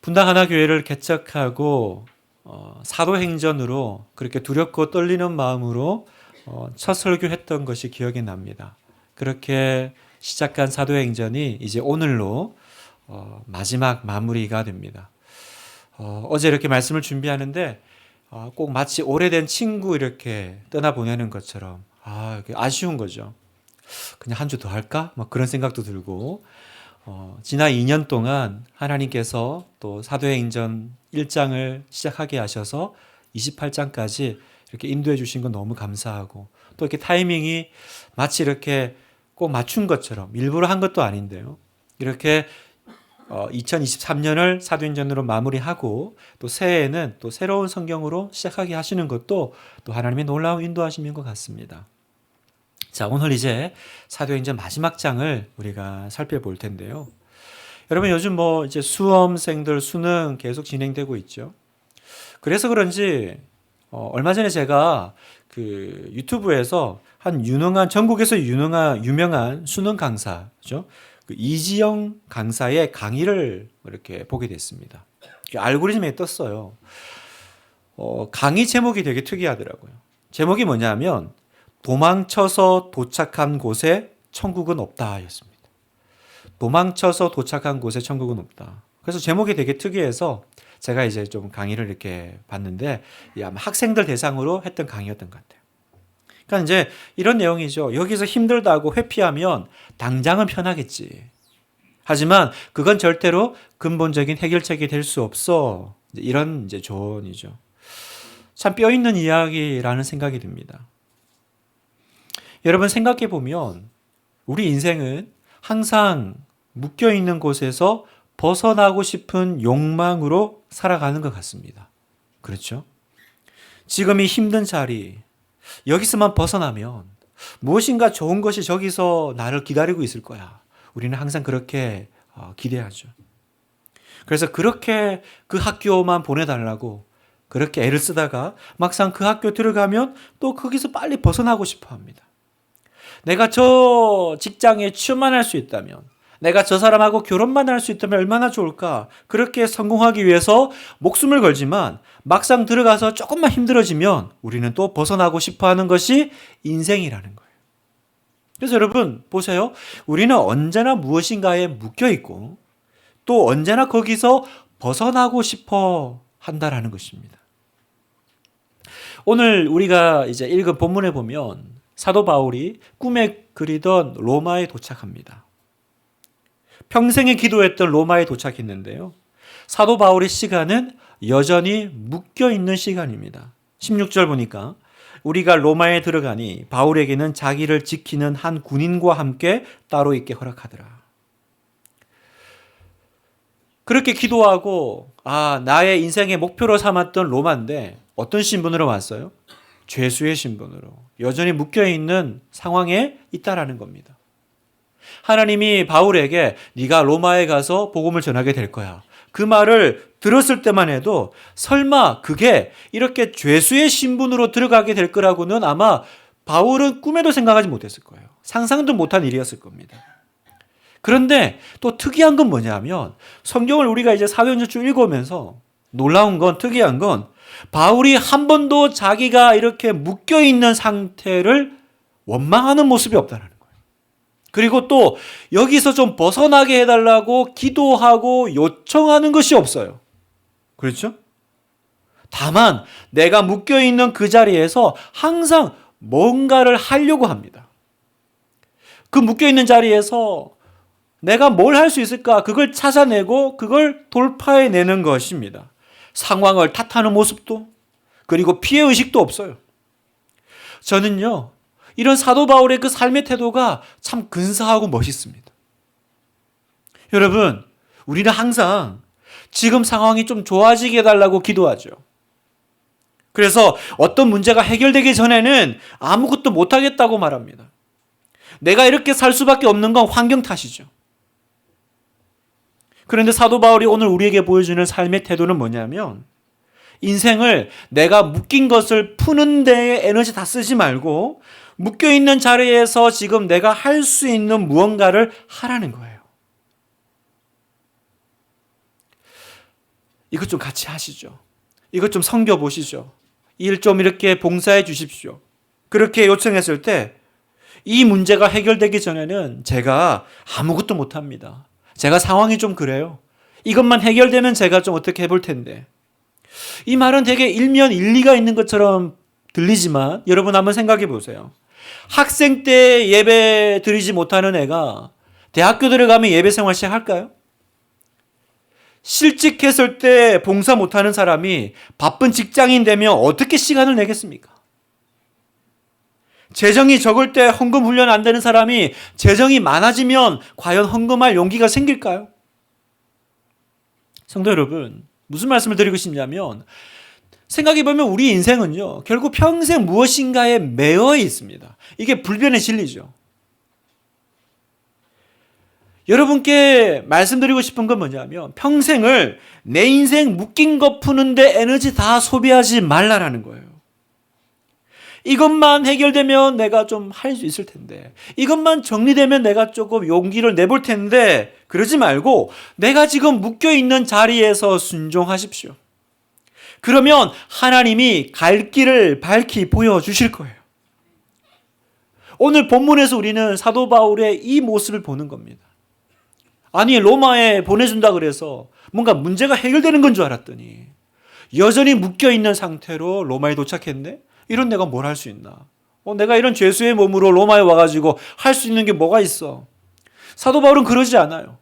분당 하나교회를 개척하고 사도행전으로 그렇게 두렵고 떨리는 마음으로 첫 설교했던 것이 기억이 납니다. 그렇게 시작한 사도행전이 이제 오늘로 마지막 마무리가 됩니다. 어제 이렇게 말씀을 준비하는데 꼭 마치 오래된 친구 이렇게 떠나보내는 것처럼 아쉬운 거죠. 그냥 한 주 더 할까? 막 그런 생각도 들고 지난 2년 동안 하나님께서 또 사도행전 1장을 시작하게 하셔서 28장까지 이렇게 인도해 주신 건 너무 감사하고 또 이렇게 타이밍이 마치 이렇게 꼭 맞춘 것처럼 일부러 한 것도 아닌데요. 이렇게 2023년을 사도행전으로 마무리하고 또 새해에는 또 새로운 성경으로 시작하게 하시는 것도 또 하나님의 놀라운 인도하심인 것 같습니다. 자, 오늘 이제 사도행전 마지막 장을 우리가 살펴볼 텐데요. 여러분 요즘 이제 수험생들 수능 계속 진행되고 있죠. 그래서 그런지 얼마 전에 제가 그 유튜브에서 한 전국에서 유명한 수능 강사죠. 그 이지영 강사의 강의를 이렇게 보게 됐습니다. 알고리즘에 떴어요. 강의 제목이 되게 특이하더라고요. 제목이 뭐냐면 도망쳐서 도착한 곳에 천국은 없다 였습니다. 도망쳐서 도착한 곳에 천국은 없다. 그래서 제목이 되게 특이해서 제가 이제 좀 강의를 이렇게 봤는데 아마 학생들 대상으로 했던 강의였던 것 같아요. 그러니까 이제 이런 내용이죠. 여기서 힘들다고 회피하면 당장은 편하겠지. 하지만 그건 절대로 근본적인 해결책이 될 수 없어. 이런 이제 조언이죠. 참 뼈 있는 이야기라는 생각이 듭니다. 여러분 생각해 보면 우리 인생은 항상 묶여 있는 곳에서 벗어나고 싶은 욕망으로 살아가는 것 같습니다. 그렇죠? 지금 이 힘든 자리, 여기서만 벗어나면 무엇인가 좋은 것이 저기서 나를 기다리고 있을 거야. 우리는 항상 그렇게 기대하죠. 그래서 그렇게 그 학교만 보내달라고 그렇게 애를 쓰다가 막상 그 학교 들어가면 또 거기서 빨리 벗어나고 싶어 합니다. 내가 저 직장에 취업만 할 수 있다면, 내가 저 사람하고 결혼만 할 수 있다면 얼마나 좋을까? 그렇게 성공하기 위해서 목숨을 걸지만 막상 들어가서 조금만 힘들어지면 우리는 또 벗어나고 싶어 하는 것이 인생이라는 거예요. 그래서 여러분 보세요. 우리는 언제나 무엇인가에 묶여 있고 또 언제나 거기서 벗어나고 싶어 한다라는 것입니다. 오늘 우리가 이제 읽은 본문에 보면 사도 바울이 꿈에 그리던 로마에 도착합니다. 평생에 기도했던 로마에 도착했는데요. 사도 바울의 시간은 여전히 묶여 있는 시간입니다. 16절 보니까 우리가 로마에 들어가니 바울에게는 자기를 지키는 한 군인과 함께 따로 있게 허락하더라. 그렇게 기도하고 나의 인생의 목표로 삼았던 로마인데 어떤 신분으로 왔어요? 죄수의 신분으로 여전히 묶여있는 상황에 있다라는 겁니다. 하나님이 바울에게 네가 로마에 가서 복음을 전하게 될 거야. 그 말을 들었을 때만 해도 설마 그게 이렇게 죄수의 신분으로 들어가게 될 거라고는 아마 바울은 꿈에도 생각하지 못했을 거예요. 상상도 못한 일이었을 겁니다. 그런데 또 특이한 건 뭐냐면 성경을 우리가 이제 사도행전 쭉 읽으면서 놀라운 건 특이한 건 바울이 한 번도 자기가 이렇게 묶여있는 상태를 원망하는 모습이 없다는 거예요. 그리고 또 여기서 좀 벗어나게 해달라고 기도하고 요청하는 것이 없어요. 그렇죠? 다만 내가 묶여있는 그 자리에서 항상 뭔가를 하려고 합니다. 그 묶여있는 자리에서 내가 뭘 할 수 있을까? 그걸 찾아내고 그걸 돌파해내는 것입니다. 상황을 탓하는 모습도 그리고 피해의식도 없어요. 저는요. 이런 사도 바울의 그 삶의 태도가 참 근사하고 멋있습니다. 여러분 우리는 항상 지금 상황이 좀 좋아지게 해달라고 기도하죠. 그래서 어떤 문제가 해결되기 전에는 아무것도 못하겠다고 말합니다. 내가 이렇게 살 수밖에 없는 건 환경 탓이죠. 그런데 사도 바울이 오늘 우리에게 보여주는 삶의 태도는 뭐냐면 인생을 내가 묶인 것을 푸는 데에 에너지 다 쓰지 말고 묶여있는 자리에서 지금 내가 할 수 있는 무언가를 하라는 거예요. 이것 좀 같이 하시죠. 이것 좀 섬겨보시죠. 일 좀 이렇게 봉사해 주십시오. 그렇게 요청했을 때 이 문제가 해결되기 전에는 제가 아무것도 못합니다. 제가 상황이 좀 그래요. 이것만 해결되면 제가 좀 어떻게 해볼 텐데. 이 말은 되게 일면 일리가 있는 것처럼 들리지만 여러분 한번 생각해 보세요. 학생 때 예배 드리지 못하는 애가 대학교 들어가면 예배 생활 시작할까요? 실직했을 때 봉사 못하는 사람이 바쁜 직장인 되면 어떻게 시간을 내겠습니까? 재정이 적을 때 헌금 훈련 안 되는 사람이 재정이 많아지면 과연 헌금할 용기가 생길까요? 성도 여러분, 무슨 말씀을 드리고 싶냐면 생각해보면 우리 인생은요, 결국 평생 무엇인가에 매여 있습니다. 이게 불변의 진리죠. 여러분께 말씀드리고 싶은 건 뭐냐면 평생을 내 인생 묶인 거 푸는데 에너지 다 소비하지 말라라는 거예요. 이것만 해결되면 내가 좀 할 수 있을 텐데, 이것만 정리되면 내가 조금 용기를 내볼 텐데, 그러지 말고 내가 지금 묶여있는 자리에서 순종하십시오. 그러면 하나님이 갈 길을 밝히 보여주실 거예요. 오늘 본문에서 우리는 사도 바울의 이 모습을 보는 겁니다. 아니, 로마에 보내준다 그래서 뭔가 문제가 해결되는 건 줄 알았더니 여전히 묶여있는 상태로 로마에 도착했는데 이런 내가 뭘 할 수 있나? 내가 이런 죄수의 몸으로 로마에 와가지고 할 수 있는 게 뭐가 있어? 사도 바울은 그러지 않아요.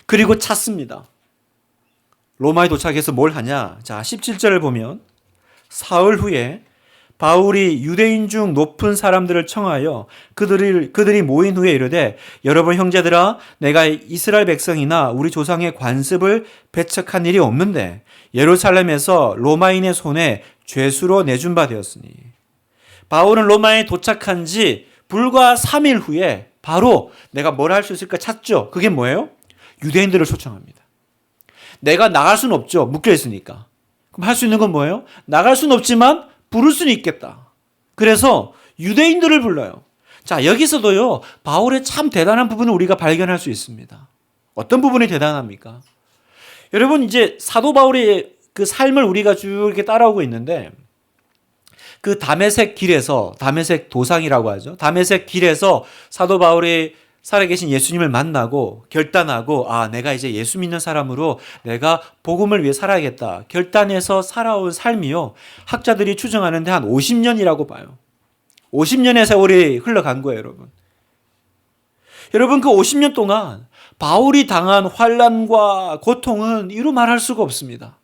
그리고 찾습니다. 로마에 도착해서 뭘 하냐? 자, 17절을 보면 사흘 후에 바울이 유대인 중 높은 사람들을 청하여 그들이 모인 후에 이르되 여러분 형제들아 내가 이스라엘 백성이나 우리 조상의 관습을 배척한 일이 없는데 예루살렘에서 로마인의 손에 죄수로 내준 바 되었으니 바울은 로마에 도착한 지 불과 3일 후에 바로 내가 뭘 할 수 있을까 찾죠. 그게 뭐예요? 유대인들을 초청합니다. 내가 나갈 수는 없죠. 묶여 있으니까. 그럼 할 수 있는 건 뭐예요? 나갈 수는 없지만 부를 수는 있겠다. 그래서 유대인들을 불러요. 자, 여기서도요, 바울의 참 대단한 부분을 우리가 발견할 수 있습니다. 어떤 부분이 대단합니까? 여러분, 이제 사도 바울의 그 삶을 우리가 쭉 이렇게 따라오고 있는데, 그 다메섹 길에서, 다메섹 도상이라고 하죠. 다메섹 길에서 사도 바울이 살아계신 예수님을 만나고 결단하고 내가 이제 예수 믿는 사람으로 내가 복음을 위해 살아야겠다. 결단해서 살아온 삶이요. 학자들이 추정하는데 한 50년이라고 봐요. 50년의 세월이 흘러간 거예요, 여러분. 여러분, 그 50년 동안 바울이 당한 환난과 고통은 이루 말할 수가 없습니다.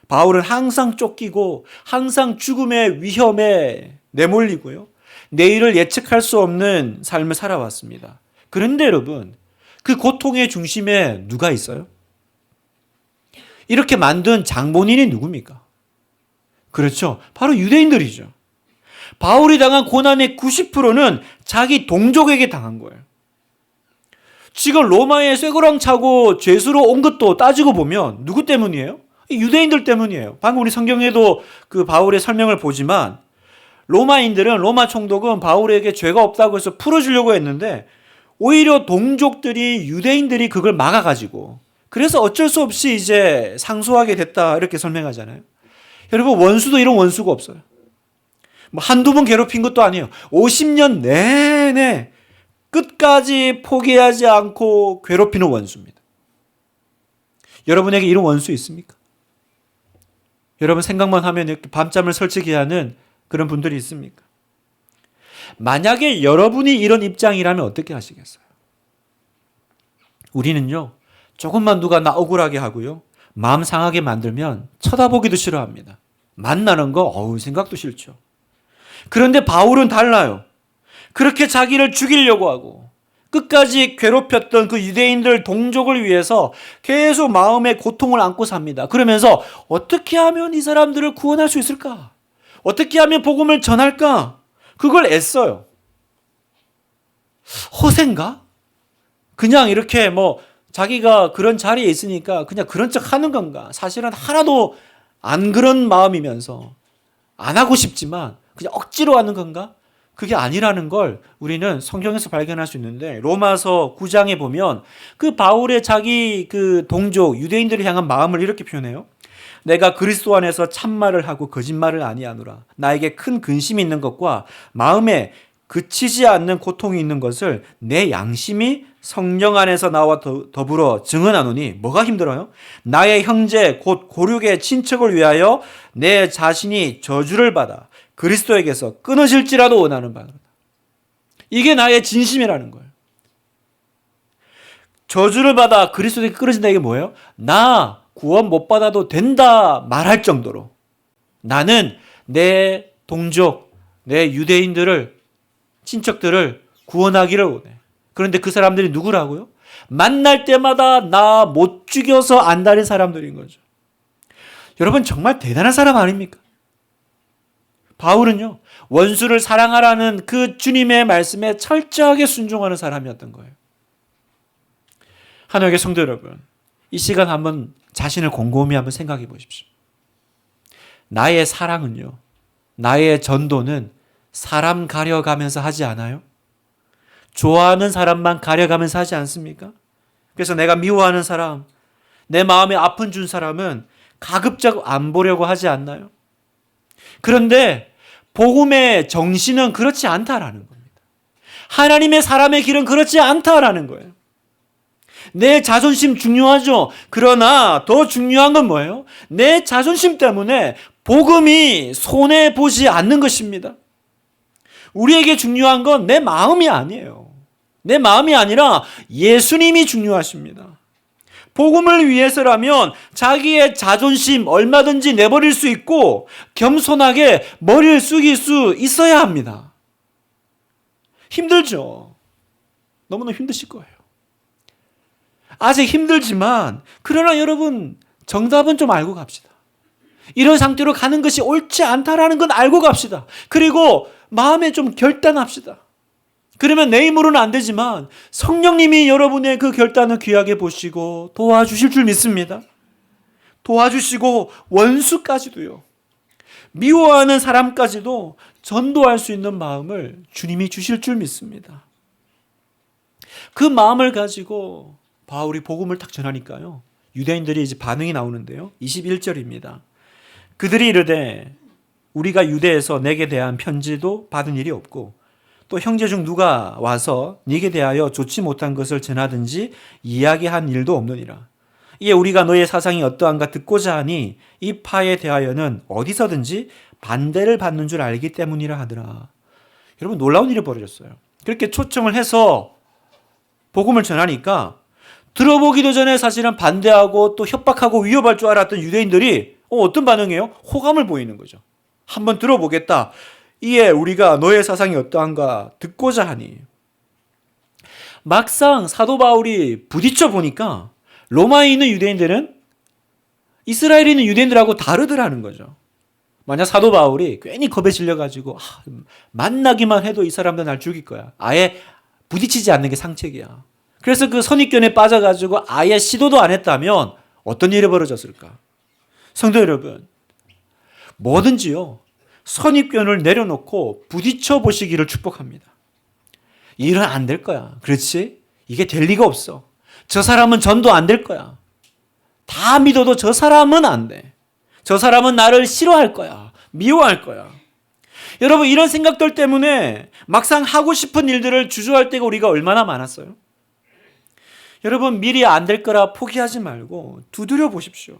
바울은 항상 쫓기고 항상 죽음의 위험에 내몰리고요. 내일을 예측할 수 없는 삶을 살아왔습니다. 그런데 여러분, 그 고통의 중심에 누가 있어요? 이렇게 만든 장본인이 누굽니까? 그렇죠. 바로 유대인들이죠. 바울이 당한 고난의 90%는 자기 동족에게 당한 거예요. 지금 로마에 쇠고랑 차고 죄수로 온 것도 따지고 보면 누구 때문이에요? 유대인들 때문이에요. 방금 우리 성경에도 그 바울의 설명을 보지만 로마인들은, 로마 총독은 바울에게 죄가 없다고 해서 풀어주려고 했는데 오히려 동족들이, 유대인들이 그걸 막아가지고 그래서 어쩔 수 없이 이제 상소하게 됐다 이렇게 설명하잖아요. 여러분, 원수도 이런 원수가 없어요. 뭐 한두 번 괴롭힌 것도 아니에요. 50년 내내 끝까지 포기하지 않고 괴롭히는 원수입니다. 여러분에게 이런 원수 있습니까? 여러분 생각만 하면 이렇게 밤잠을 설치게 하는 그런 분들이 있습니까? 만약에 여러분이 이런 입장이라면 어떻게 하시겠어요? 우리는요, 조금만 누가 나 억울하게 하고요, 마음 상하게 만들면 쳐다보기도 싫어합니다. 만나는 거 생각도 싫죠. 그런데 바울은 달라요. 그렇게 자기를 죽이려고 하고 끝까지 괴롭혔던 그 유대인들 동족을 위해서 계속 마음의 고통을 안고 삽니다. 그러면서 어떻게 하면 이 사람들을 구원할 수 있을까? 어떻게 하면 복음을 전할까? 그걸 애써요. 허세인가? 그냥 이렇게 뭐 자기가 그런 자리에 있으니까 그냥 그런 척 하는 건가? 사실은 하나도 안 그런 마음이면서 안 하고 싶지만 그냥 억지로 하는 건가? 그게 아니라는 걸 우리는 성경에서 발견할 수 있는데, 로마서 9장에 보면 그 바울의 자기 그 동족 유대인들을 향한 마음을 이렇게 표현해요. 내가 그리스도 안에서 참말을 하고 거짓말을 아니하노라. 나에게 큰 근심이 있는 것과 마음에 그치지 않는 고통이 있는 것을 내 양심이 성령 안에서 나와 더불어 증언하노니. 뭐가 힘들어요? 나의 형제 곧 고륙의 친척을 위하여 내 자신이 저주를 받아 그리스도에게서 끊어질지라도 원하는 바다. 이게 나의 진심이라는 거예요. 저주를 받아 그리스도에게 끊어진다, 이게 뭐예요? 나 구원 못 받아도 된다 말할 정도로 나는 내 동족, 내 유대인들을, 친척들을 구원하기를 원해. 그런데 그 사람들이 누구라고요? 만날 때마다 나 못 죽여서 안달인 사람들인 거죠. 여러분, 정말 대단한 사람 아닙니까? 바울은요, 원수를 사랑하라는 그 주님의 말씀에 철저하게 순종하는 사람이었던 거예요. 하나님의 성도 여러분, 이 시간 한번 자신을 곰곰이 한번 생각해 보십시오. 나의 사랑은요, 나의 전도는 사람 가려가면서 하지 않아요? 좋아하는 사람만 가려가면서 하지 않습니까? 그래서 내가 미워하는 사람, 내 마음에 아픈 준 사람은 가급적 안 보려고 하지 않나요? 그런데 복음의 정신은 그렇지 않다라는 겁니다. 하나님의 사람의 길은 그렇지 않다라는 거예요. 내 자존심 중요하죠. 그러나 더 중요한 건 뭐예요? 내 자존심 때문에 복음이 손해보지 않는 것입니다. 우리에게 중요한 건 내 마음이 아니에요. 내 마음이 아니라 예수님이 중요하십니다. 복음을 위해서라면 자기의 자존심 얼마든지 내버릴 수 있고 겸손하게 머리를 숙일 수 있어야 합니다. 힘들죠. 너무너무 힘드실 거예요. 아직 힘들지만 그러나 여러분, 정답은 좀 알고 갑시다. 이런 상태로 가는 것이 옳지 않다라는 건 알고 갑시다. 그리고 마음에 좀 결단합시다. 그러면 내 힘으로는 안 되지만 성령님이 여러분의 그 결단을 귀하게 보시고 도와주실 줄 믿습니다. 도와주시고 원수까지도요, 미워하는 사람까지도 전도할 수 있는 마음을 주님이 주실 줄 믿습니다. 그 마음을 가지고 바울이 복음을 딱 전하니까요, 유대인들이 이제 반응이 나오는데요. 21절입니다. 그들이 이르되 우리가 유대에서 내게 대한 편지도 받은 일이 없고 또 형제 중 누가 와서 네게 대하여 좋지 못한 것을 전하든지 이야기한 일도 없느니라. 이에 우리가 너의 사상이 어떠한가 듣고자 하니 이 파에 대하여는 어디서든지 반대를 받는 줄 알기 때문이라 하더라. 여러분, 놀라운 일이 벌어졌어요. 그렇게 초청을 해서 복음을 전하니까 들어보기도 전에 사실은 반대하고 또 협박하고 위협할 줄 알았던 유대인들이 어떤 반응이에요? 호감을 보이는 거죠. 한번 들어보겠다. 이에 우리가 너의 사상이 어떠한가 듣고자 하니. 막상 사도 바울이 부딪혀 보니까 로마에 있는 유대인들은 이스라엘에 있는 유대인들하고 다르더라는 거죠. 만약 사도 바울이 괜히 겁에 질려가지고 만나기만 해도 이 사람들 날 죽일 거야, 아예 부딪히지 않는 게 상책이야, 그래서 그 선입견에 빠져가지고 아예 시도도 안 했다면 어떤 일이 벌어졌을까? 성도 여러분, 뭐든지요, 선입견을 내려놓고 부딪혀 보시기를 축복합니다. 이 일은 안 될 거야. 그렇지? 이게 될 리가 없어. 저 사람은 전도 안 될 거야. 다 믿어도 저 사람은 안 돼. 저 사람은 나를 싫어할 거야. 미워할 거야. 여러분, 이런 생각들 때문에 막상 하고 싶은 일들을 주저할 때가 우리가 얼마나 많았어요? 여러분, 미리 안 될 거라 포기하지 말고 두드려 보십시오.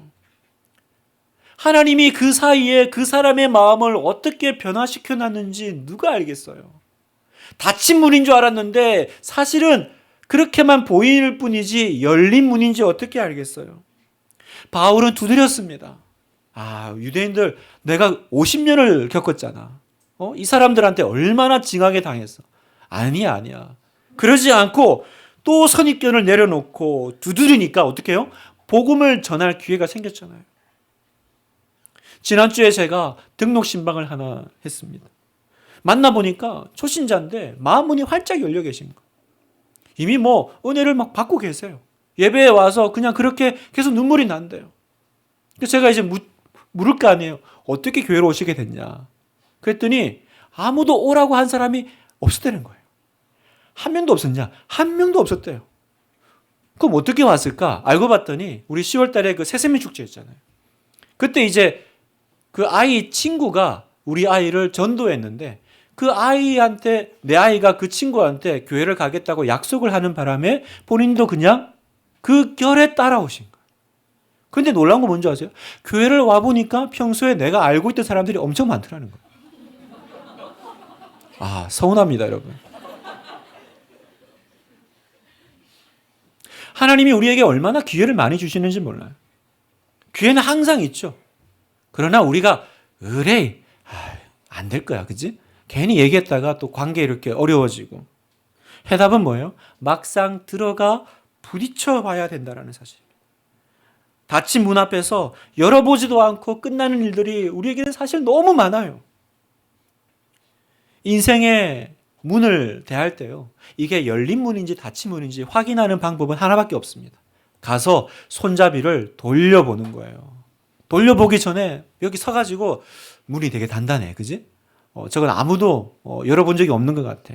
하나님이 그 사이에 그 사람의 마음을 어떻게 변화시켜 놨는지 누가 알겠어요? 닫힌 문인 줄 알았는데 사실은 그렇게만 보일 뿐이지 열린 문인지 어떻게 알겠어요? 바울은 두드렸습니다. 유대인들 내가 50년을 겪었잖아. 이 사람들한테 얼마나 징하게 당했어. 아니야. 그러지 않고 또 선입견을 내려놓고 두드리니까 어떻게 해요? 복음을 전할 기회가 생겼잖아요. 지난주에 제가 등록 신방을 하나 했습니다. 만나보니까 초신자인데 마음문이 활짝 열려 계신 거예요. 이미 은혜를 막 받고 계세요. 예배에 와서 그냥 그렇게 계속 눈물이 난대요. 그래서 제가 이제 물을 거 아니에요. 어떻게 교회로 오시게 됐냐. 그랬더니 아무도 오라고 한 사람이 없었다는 거예요. 한 명도 없었냐? 한 명도 없었대요. 그럼 어떻게 왔을까? 알고 봤더니 우리 10월 달에 그 새세미 축제였잖아요. 그때 이제 그 아이 친구가 우리 아이를 전도했는데 그 아이한테 내 아이가 그 친구한테 교회를 가겠다고 약속을 하는 바람에 본인도 그냥 그 결에 따라오신 거예요. 근데 놀라운 거 뭔지 아세요? 교회를 와보니까 평소에 내가 알고 있던 사람들이 엄청 많더라는 거예요. 아, 서운합니다, 여러분. 하나님이 우리에게 얼마나 기회를 많이 주시는지 몰라요. 기회는 항상 있죠. 그러나 우리가 의뢰 안 될 거야, 그지? 괜히 얘기했다가 또 관계 이렇게 어려워지고. 해답은 뭐예요? 막상 들어가 부딪혀 봐야 된다는 사실. 닫힌 문 앞에서 열어보지도 않고 끝나는 일들이 우리에게는 사실 너무 많아요. 인생의 문을 대할 때요. 이게 열린 문인지 닫힌 문인지 확인하는 방법은 하나밖에 없습니다. 가서 손잡이를 돌려보는 거예요. 돌려보기 전에 여기 서가지고 문이 되게 단단해. 그지? 저건 아무도 열어본 적이 없는 것 같아.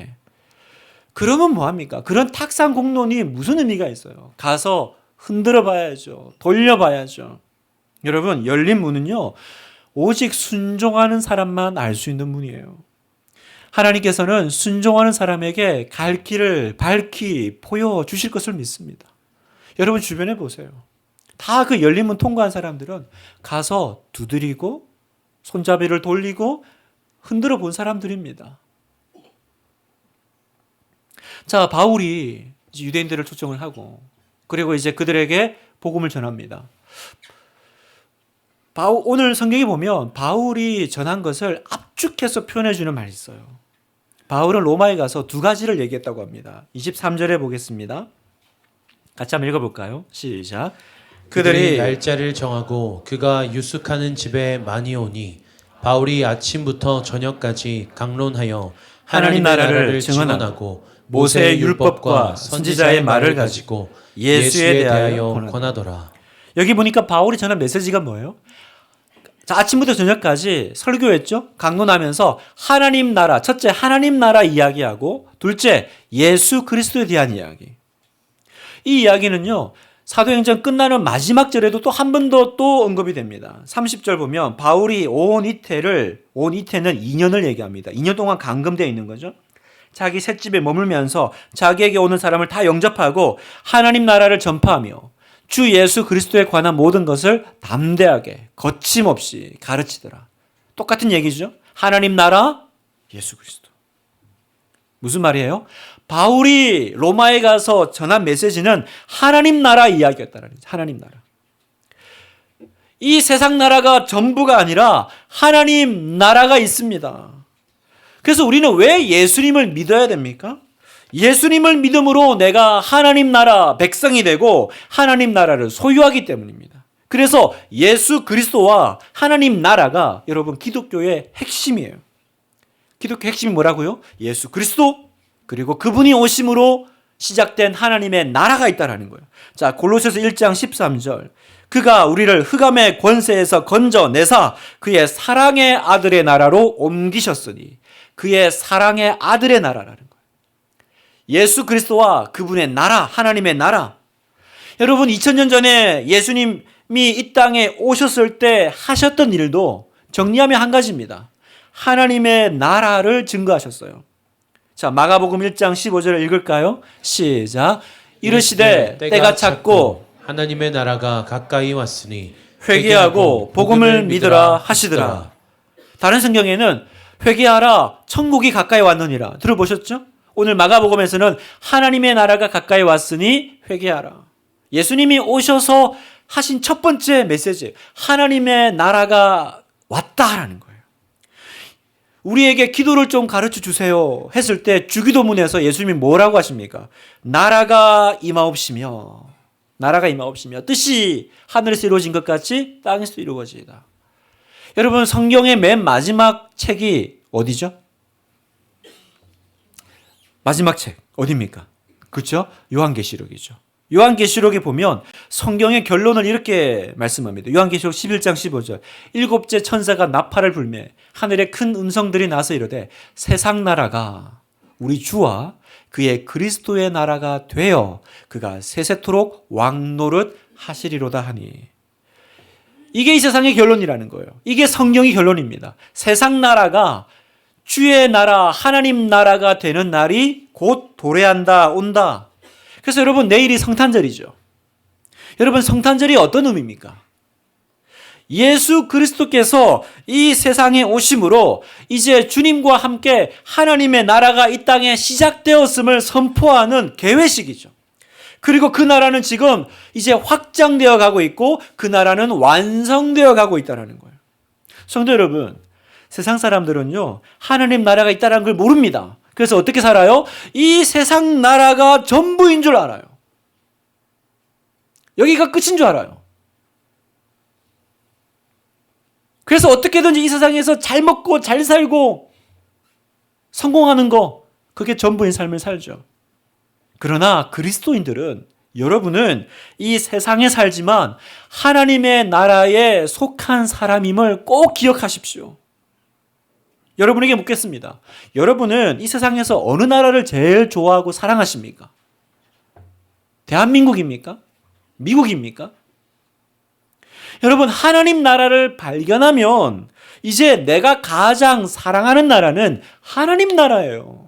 그러면 뭐합니까? 그런 탁상 공론이 무슨 의미가 있어요? 가서 흔들어 봐야죠. 돌려 봐야죠. 여러분, 열린 문은요, 오직 순종하는 사람만 알 수 있는 문이에요. 하나님께서는 순종하는 사람에게 갈 길을 밝히 보여주실 것을 믿습니다. 여러분 주변에 보세요. 다 그 열린 문 통과한 사람들은 가서 두드리고 손잡이를 돌리고 흔들어 본 사람들입니다. 자, 바울이 유대인들을 초청을 하고 그리고 이제 그들에게 복음을 전합니다. 오늘 성경에 보면 바울이 전한 것을 압축해서 표현해 주는 말이 있어요. 바울은 로마에 가서 두 가지를 얘기했다고 합니다. 23절에 보겠습니다. 같이 한번 읽어볼까요? 시작. 그들이 날짜를 정하고 그가 유숙하는 집에 많이 오니 바울이 아침부터 저녁까지 강론하여 하나님 나라를 증언하고 모세의 율법과 선지자의 말을 가지고 예수에 대하여 권하더라. 여기 보니까 바울이 전한 메시지가 뭐예요? 자, 아침부터 저녁까지 설교했죠. 강론하면서 하나님 나라, 첫째 하나님 나라 이야기하고 둘째 예수 그리스도에 대한 이야기. 이 이야기는요. 사도행전 끝나는 마지막 절에도 또 한 번 더 또 언급이 됩니다. 30절 보면 바울이 온 이태는 2년을 얘기합니다. 2년 동안 감금되어 있는 거죠. 자기 셋집에 머물면서 자기에게 오는 사람을 다 영접하고 하나님 나라를 전파하며 주 예수 그리스도에 관한 모든 것을 담대하게 거침없이 가르치더라. 똑같은 얘기죠. 하나님 나라, 예수 그리스도. 무슨 말이에요? 바울이 로마에 가서 전한 메시지는 하나님 나라 이야기였다는 거죠. 하나님 나라. 이 세상 나라가 전부가 아니라 하나님 나라가 있습니다. 그래서 우리는 왜 예수님을 믿어야 됩니까? 예수님을 믿음으로 내가 하나님 나라 백성이 되고 하나님 나라를 소유하기 때문입니다. 그래서 예수 그리스도와 하나님 나라가 여러분 기독교의 핵심이에요. 기독교 핵심이 뭐라고요? 예수 그리스도 그리고 그분이 오심으로 시작된 하나님의 나라가 있다라는 거예요. 자, 골로새서 1장 13절. 그가 우리를 흑암의 권세에서 건져내사 그의 사랑의 아들의 나라로 옮기셨으니 그의 사랑의 아들의 나라라는 거예요. 예수 그리스도와 그분의 나라, 하나님의 나라. 여러분 2000년 전에 예수님이 이 땅에 오셨을 때 하셨던 일도 정리하면 한 가지입니다. 하나님의 나라를 증거하셨어요. 자, 마가복음 1장 15절을 읽을까요? 시작. 이르시되 때가 찼고 하나님의 나라가 가까이 왔으니 회개하고 복음을 믿으라 하시더라. 다른 성경에는 회개하라 천국이 가까이 왔느니라. 들어보셨죠? 오늘 마가복음에서는 하나님의 나라가 가까이 왔으니 회개하라. 예수님이 오셔서 하신 첫 번째 메시지, 하나님의 나라가 왔다라는 거예요. 우리에게 기도를 좀 가르쳐 주세요 했을 때 주기도문에서 예수님이 뭐라고 하십니까? 나라가 임하옵시며 뜻이 하늘에서 이루어진 것 같이 땅에서 이루어지이다. 여러분 성경의 맨 마지막 책이 어디죠? 마지막 책 어디입니까? 그렇죠? 요한계시록이죠. 요한계시록에 보면 성경의 결론을 이렇게 말씀합니다. 요한계시록 11장 15절. 일곱째 천사가 나팔을 불매 하늘에 큰 음성들이 나서 이르되 세상 나라가 우리 주와 그의 그리스도의 나라가 되어 그가 세세토록 왕노릇 하시리로다 하니. 이게 이 세상의 결론이라는 거예요. 이게 성경의 결론입니다. 세상 나라가 주의 나라, 하나님 나라가 되는 날이 곧 도래한다, 온다. 그래서 여러분, 내일이 성탄절이죠. 여러분, 성탄절이 어떤 의미입니까? 예수 그리스도께서 이 세상에 오심으로 이제 주님과 함께 하나님의 나라가 이 땅에 시작되었음을 선포하는 개회식이죠. 그리고 그 나라는 지금 이제 확장되어 가고 있고 그 나라는 완성되어 가고 있다는 거예요. 성도 여러분, 세상 사람들은요, 하나님 나라가 있다는 걸 모릅니다. 그래서 어떻게 살아요? 이 세상 나라가 전부인 줄 알아요. 여기가 끝인 줄 알아요. 그래서 어떻게든지 이 세상에서 잘 먹고 잘 살고 성공하는 거, 그게 전부인 삶을 살죠. 그러나 그리스도인들은, 여러분은 이 세상에 살지만 하나님의 나라에 속한 사람임을 꼭 기억하십시오. 여러분에게 묻겠습니다. 여러분은 이 세상에서 어느 나라를 제일 좋아하고 사랑하십니까? 대한민국입니까? 미국입니까? 여러분, 하나님 나라를 발견하면 이제 내가 가장 사랑하는 나라는 하나님 나라예요.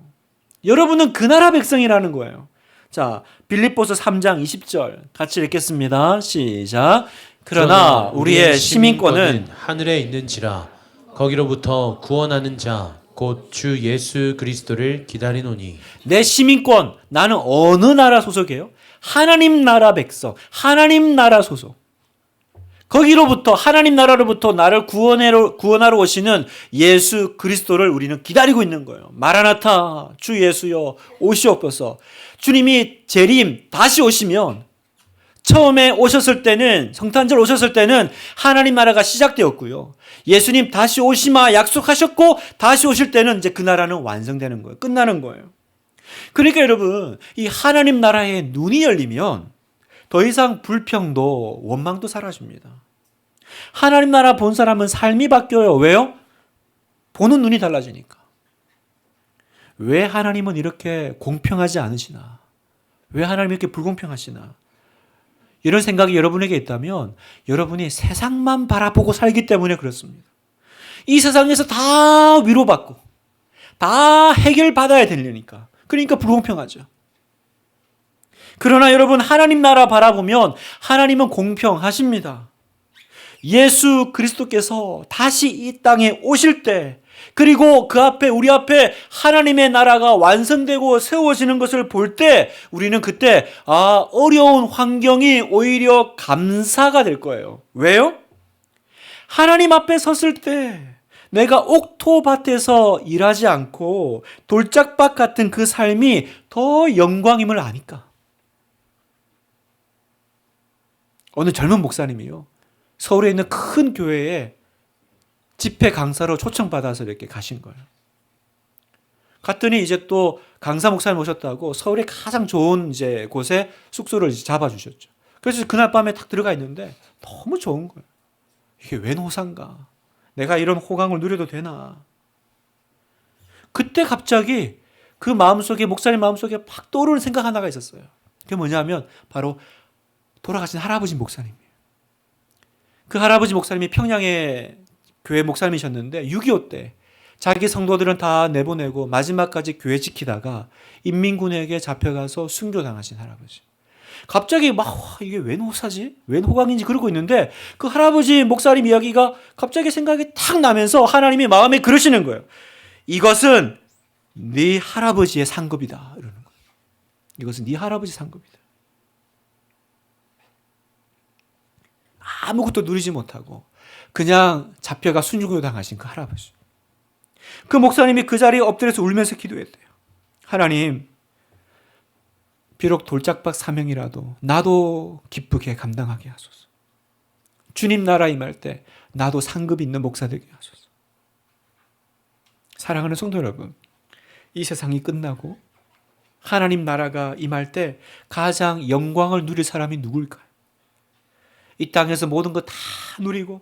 여러분은 그 나라 백성이라는 거예요. 자, 빌립보서 3장 20절 같이 읽겠습니다. 시작. 그러나 우리의 시민권은 하늘에 있는지라 거기로부터 구원하는 자 곧 주 예수 그리스도를 기다리노니. 내 시민권, 나는 어느 나라 소속이에요? 하나님 나라 백성, 하나님 나라 소속. 거기로부터, 하나님 나라로부터 나를 구원하러 오시는 예수 그리스도를 우리는 기다리고 있는 거예요. 마라나타, 주 예수여 오시옵소서. 주님이 재림 다시 오시면, 처음에 오셨을 때는, 성탄절 오셨을 때는 하나님 나라가 시작되었고요. 예수님 다시 오시마 약속하셨고 다시 오실 때는 이제 그 나라는 완성되는 거예요. 끝나는 거예요. 그러니까 여러분, 이 하나님 나라에 눈이 열리면 더 이상 불평도 원망도 사라집니다. 하나님 나라 본 사람은 삶이 바뀌어요. 왜요? 보는 눈이 달라지니까. 왜 하나님은 이렇게 공평하지 않으시나? 왜 하나님이 이렇게 불공평하시나? 이런 생각이 여러분에게 있다면 여러분이 세상만 바라보고 살기 때문에 그렇습니다. 이 세상에서 다 위로받고 다 해결받아야 되려니까. 그러니까 불공평하죠. 그러나 여러분, 하나님 나라 바라보면 하나님은 공평하십니다. 예수 그리스도께서 다시 이 땅에 오실 때, 그리고 그 앞에, 우리 앞에 하나님의 나라가 완성되고 세워지는 것을 볼 때 우리는 그때 어려운 환경이 오히려 감사가 될 거예요. 왜요? 하나님 앞에 섰을 때 내가 옥토밭에서 일하지 않고 돌짝밭 같은 그 삶이 더 영광임을 아니까. 어느 젊은 목사님이요, 서울에 있는 큰 교회에 집회 강사로 초청받아서 이렇게 가신 거예요. 갔더니 이제 또 강사 목사님 오셨다고 서울의 가장 좋은 이제 곳에 숙소를 이제 잡아주셨죠. 그래서 그날 밤에 딱 들어가 있는데 너무 좋은 거예요. 이게 웬 호상가? 내가 이런 호강을 누려도 되나? 그때 갑자기 그 마음속에, 목사님 마음속에 팍 떠오르는 생각 하나가 있었어요. 그게 뭐냐면 바로 돌아가신 할아버지 목사님이에요. 그 할아버지 목사님이 평양에 교회 목사님이셨는데 6.25 때 자기 성도들은 다 내보내고 마지막까지 교회 지키다가 인민군에게 잡혀가서 순교당하신 할아버지. 갑자기 이게 웬 호사지? 웬 호강인지 그러고 있는데 그 할아버지 목사님 이야기가 갑자기 생각이 탁 나면서 하나님이 마음에 그러시는 거예요. 이것은 네 할아버지의 상급이다. 이러는 거예요. 이것은 네 할아버지 상급이다. 아무것도 누리지 못하고 그냥 잡혀가 순교를 당하신 그 할아버지. 그 목사님이 그 자리에 엎드려서 울면서 기도했대요. 하나님, 비록 돌짝박 사명이라도 나도 기쁘게 감당하게 하소서. 주님 나라 임할 때 나도 상급 있는 목사 되게 하소서. 사랑하는 성도 여러분, 이 세상이 끝나고 하나님 나라가 임할 때 가장 영광을 누릴 사람이 누굴까요? 이 땅에서 모든 거 다 누리고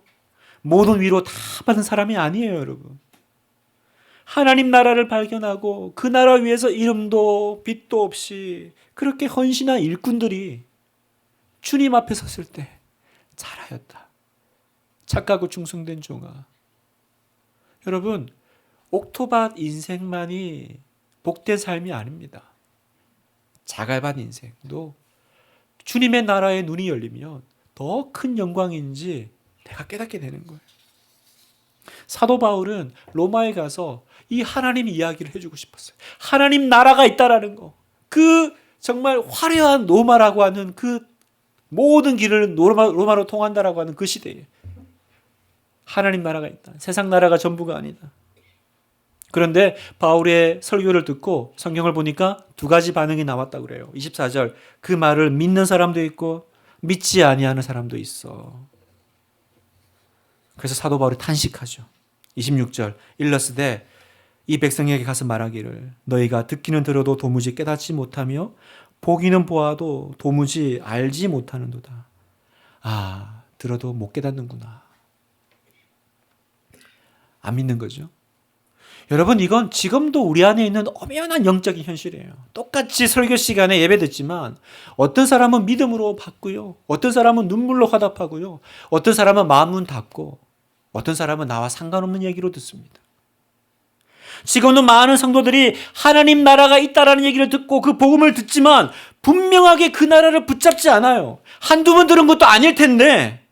모든 위로 다 받은 사람이 아니에요, 여러분. 하나님 나라를 발견하고 그 나라 위해서 이름도 빛도 없이 그렇게 헌신한 일꾼들이 주님 앞에 섰을 때 잘하였다. 착하고 충성된 종아. 여러분, 옥토밭 인생만이 복된 삶이 아닙니다. 자갈밭 인생도 주님의 나라의 눈이 열리면 더 큰 영광인지 내가 깨닫게 되는 거예요. 사도 바울은 로마에 가서 이 하나님 이야기를 해주고 싶었어요. 하나님 나라가 있다라는 거. 그 정말 화려한 로마라고 하는 그 모든 길을 로마로 통한다라고 하는 그 시대에 하나님 나라가 있다. 세상 나라가 전부가 아니다. 그런데 바울의 설교를 듣고 성경을 보니까 두 가지 반응이 나왔다고 그래요. 24절, 그 말을 믿는 사람도 있고 믿지 아니하는 사람도 있어. 그래서 사도 바울이 탄식하죠. 26절, 일러스되 이 백성에게 가서 말하기를 너희가 듣기는 들어도 도무지 깨닫지 못하며 보기는 보아도 도무지 알지 못하는도다. 아, 들어도 못 깨닫는구나. 안 믿는 거죠. 여러분, 이건 지금도 우리 안에 있는 엄연한 영적인 현실이에요. 똑같이 설교 시간에 예배 듣지만 어떤 사람은 믿음으로 받고요. 어떤 사람은 눈물로 화답하고요. 어떤 사람은 마음은 닫고 어떤 사람은 나와 상관없는 얘기로 듣습니다. 지금도 많은 성도들이 하나님 나라가 있다라는 얘기를 듣고 그 복음을 듣지만 분명하게 그 나라를 붙잡지 않아요. 한두 번 들은 것도 아닐 텐데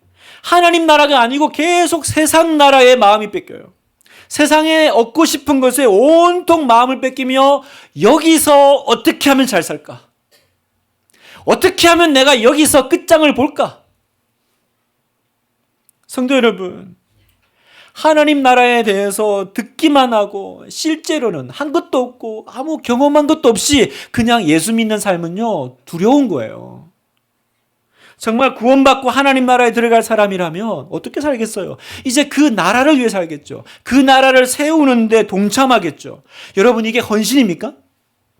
하나님 나라가 아니고 계속 세상 나라에 마음이 뺏겨요. 세상에 얻고 싶은 것에 온통 마음을 뺏기며 여기서 어떻게 하면 잘 살까? 어떻게 하면 내가 여기서 끝장을 볼까? 성도 여러분, 하나님 나라에 대해서 듣기만 하고 실제로는 한 것도 없고 아무 경험한 것도 없이 그냥 예수 믿는 삶은요, 두려운 거예요. 정말 구원받고 하나님 나라에 들어갈 사람이라면 어떻게 살겠어요? 이제 그 나라를 위해 살겠죠. 그 나라를 세우는데 동참하겠죠. 여러분, 이게 헌신입니까?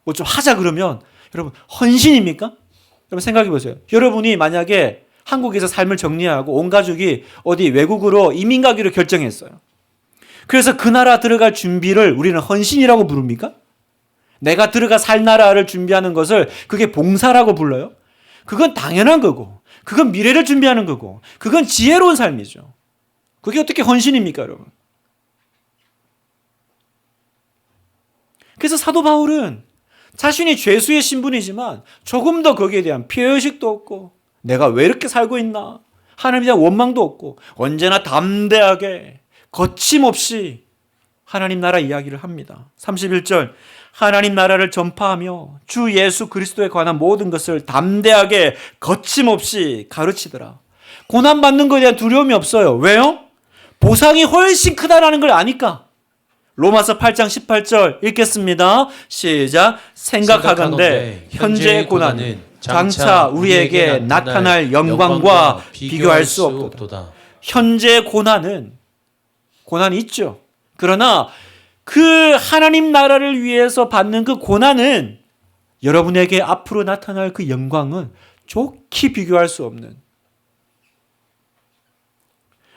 뭐 좀 하자 그러면 여러분, 헌신입니까? 여러분 생각해 보세요. 여러분이 만약에 한국에서 삶을 정리하고 온 가족이 어디 외국으로 이민 가기로 결정했어요. 그래서 그 나라 들어갈 준비를 우리는 헌신이라고 부릅니까? 내가 들어가 살 나라를 준비하는 것을 그게 봉사라고 불러요? 그건 당연한 거고, 그건 미래를 준비하는 거고, 그건 지혜로운 삶이죠. 그게 어떻게 헌신입니까, 여러분? 그래서 사도 바울은 자신이 죄수의 신분이지만 조금 더 거기에 대한 피해의식도 없고 내가 왜 이렇게 살고 있나? 하나님에 대한 원망도 없고 언제나 담대하게 거침없이 하나님 나라 이야기를 합니다. 31절, 하나님 나라를 전파하며 주 예수 그리스도에 관한 모든 것을 담대하게 거침없이 가르치더라. 고난받는 것에 대한 두려움이 없어요. 왜요? 보상이 훨씬 크다라는 걸 아니까. 로마서 8장 18절 읽겠습니다. 시작. 생각하건대 현재의 고난은 장차 우리에게 나타날 영광과 비교할 수 없도다. 현재의 고난이 있죠. 그러나 그 하나님 나라를 위해서 받는 그 고난은 여러분에게 앞으로 나타날 그 영광은 좋게 비교할 수 없는.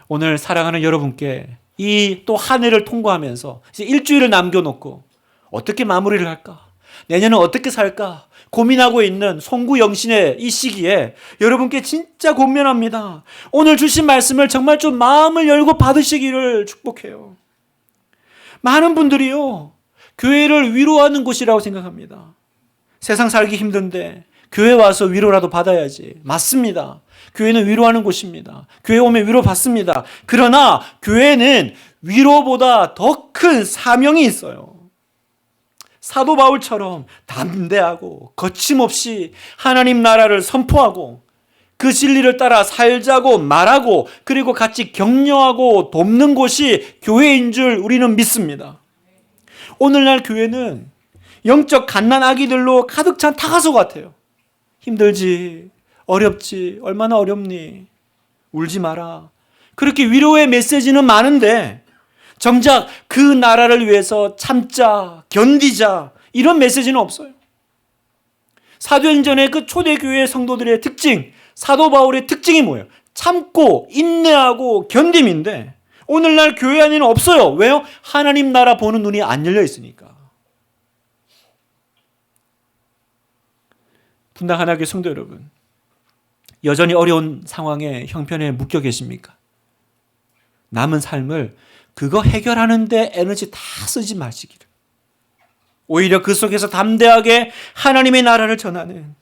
오늘 사랑하는 여러분께 이 또 한 해를 통과하면서 이제 일주일을 남겨놓고 어떻게 마무리를 할까? 내년은 어떻게 살까? 고민하고 있는 송구영신의 이 시기에 여러분께 진짜 권면합니다. 오늘 주신 말씀을 정말 좀 마음을 열고 받으시기를 축복해요. 많은 분들이요, 교회를 위로하는 곳이라고 생각합니다. 세상 살기 힘든데 교회 와서 위로라도 받아야지. 맞습니다. 교회는 위로하는 곳입니다. 교회 오면 위로 받습니다. 그러나 교회는 위로보다 더 큰 사명이 있어요. 사도 바울처럼 담대하고 거침없이 하나님 나라를 선포하고 그 진리를 따라 살자고 말하고 그리고 같이 격려하고 돕는 곳이 교회인 줄 우리는 믿습니다. 오늘날 교회는 영적 갓난 아기들로 가득 찬 타가소 같아요. 힘들지, 어렵지, 얼마나 어렵니, 울지 마라. 그렇게 위로의 메시지는 많은데 정작 그 나라를 위해서 참자, 견디자 이런 메시지는 없어요. 사도행전의 그 초대교회 성도들의 특징, 사도 바울의 특징이 뭐예요? 참고 인내하고 견딤인데 오늘날 교회 안에는 없어요. 왜요? 하나님 나라 보는 눈이 안 열려 있으니까. 분당 하나교회 성도 여러분, 여전히 어려운 상황에 형편에 묶여 계십니까? 남은 삶을 그거 해결하는 데 에너지 다 쓰지 마시기를. 오히려 그 속에서 담대하게 하나님의 나라를 전하는,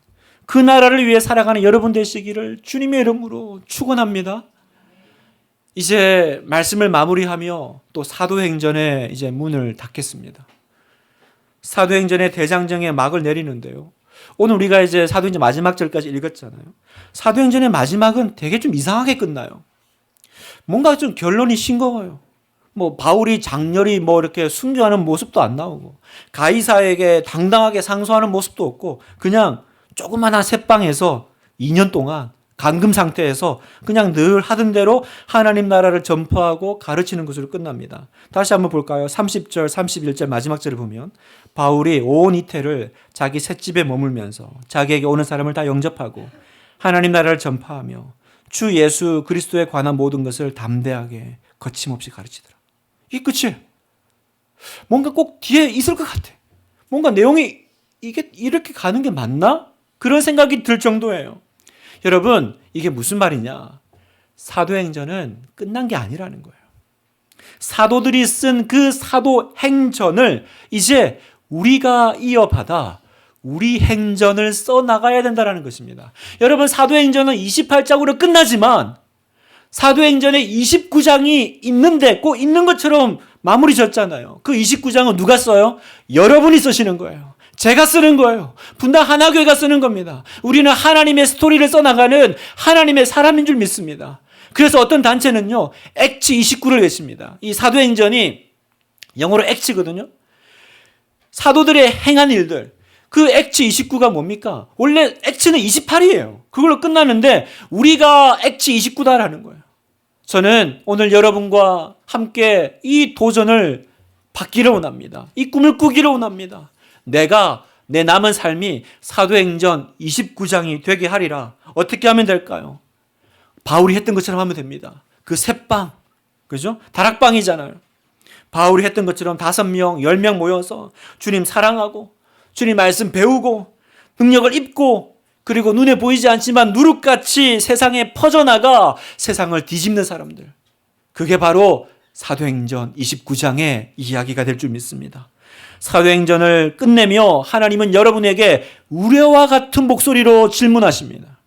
그 나라를 위해 살아가는 여러분 되시기를 주님의 이름으로 축원합니다. 이제 말씀을 마무리하며 또 사도행전의 이제 문을 닫겠습니다. 사도행전의 대장정의 막을 내리는데요. 오늘 우리가 이제 사도행전 마지막 절까지 읽었잖아요. 사도행전의 마지막은 되게 좀 이상하게 끝나요. 뭔가 좀 결론이 싱거워요. 뭐 바울이 장렬히 뭐 이렇게 순교하는 모습도 안 나오고 가이사에게 당당하게 상소하는 모습도 없고 그냥 조그마한 새방에서 2년 동안 감금 상태에서 그냥 늘 하던 대로 하나님 나라를 전파하고 가르치는 것으로 끝납니다. 다시 한번 볼까요? 30절, 31절 마지막 절을 보면 바울이 온 이태를 자기 셋집에 머물면서 자기에게 오는 사람을 다 영접하고 하나님 나라를 전파하며 주 예수 그리스도에 관한 모든 것을 담대하게 거침없이 가르치더라. 이게 끝이에요. 뭔가 꼭 뒤에 있을 것 같아. 뭔가 내용이 이게 이렇게 가는 게 맞나? 그런 생각이 들 정도예요. 여러분, 이게 무슨 말이냐? 사도행전은 끝난 게 아니라는 거예요. 사도들이 쓴 그 사도행전을 이제 우리가 이어받아 우리 행전을 써나가야 된다는 것입니다. 여러분, 사도행전은 28장으로 끝나지만 사도행전에 29장이 있는데 꼭 있는 것처럼 마무리 졌잖아요. 그 29장은 누가 써요? 여러분이 쓰시는 거예요. 제가 쓰는 거예요. 분당 하나교회가 쓰는 겁니다. 우리는 하나님의 스토리를 써나가는 하나님의 사람인 줄 믿습니다. 그래서 어떤 단체는요, 액츠 29를 외칩니다. 이 사도행전이 영어로 액츠거든요. 사도들의 행한 일들. 그 액츠 29가 뭡니까? 원래 액츠는 28이에요. 그걸로 끝나는데 우리가 액츠 29다라는 거예요. 저는 오늘 여러분과 함께 이 도전을 받기를 원합니다. 이 꿈을 꾸기를 원합니다. 내가 내 남은 삶이 사도행전 29장이 되게 하리라. 어떻게 하면 될까요? 바울이 했던 것처럼 하면 됩니다. 그 새빵, 그죠? 다락방이잖아요. 바울이 했던 것처럼 5명, 10명 모여서 주님 사랑하고 주님 말씀 배우고 능력을 입고 그리고 눈에 보이지 않지만 누룩같이 세상에 퍼져나가 세상을 뒤집는 사람들. 그게 바로 사도행전 29장의 이야기가 될 줄 믿습니다. 사도행전을 끝내며 하나님은 여러분에게 우레와 같은 목소리로 질문하십니다.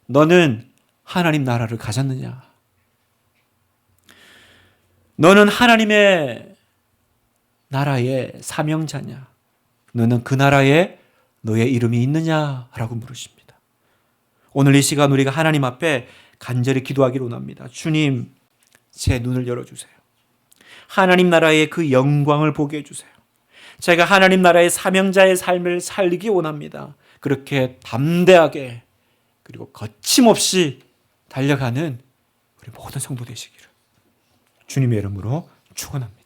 너는 하나님 나라를 가졌느냐? 너는 하나님의 나라의 사명자냐? 너는 그 나라에 너의 이름이 있느냐라고 물으십니다. 오늘 이 시간 우리가 하나님 앞에 간절히 기도하기를 원합니다. 주님, 제 눈을 열어주세요. 하나님 나라의 그 영광을 보게 해주세요. 제가 하나님 나라의 사명자의 삶을 살기 원합니다. 그렇게 담대하게 그리고 거침없이 달려가는 우리 모든 성도 되시기를 주님의 이름으로 축원합니다.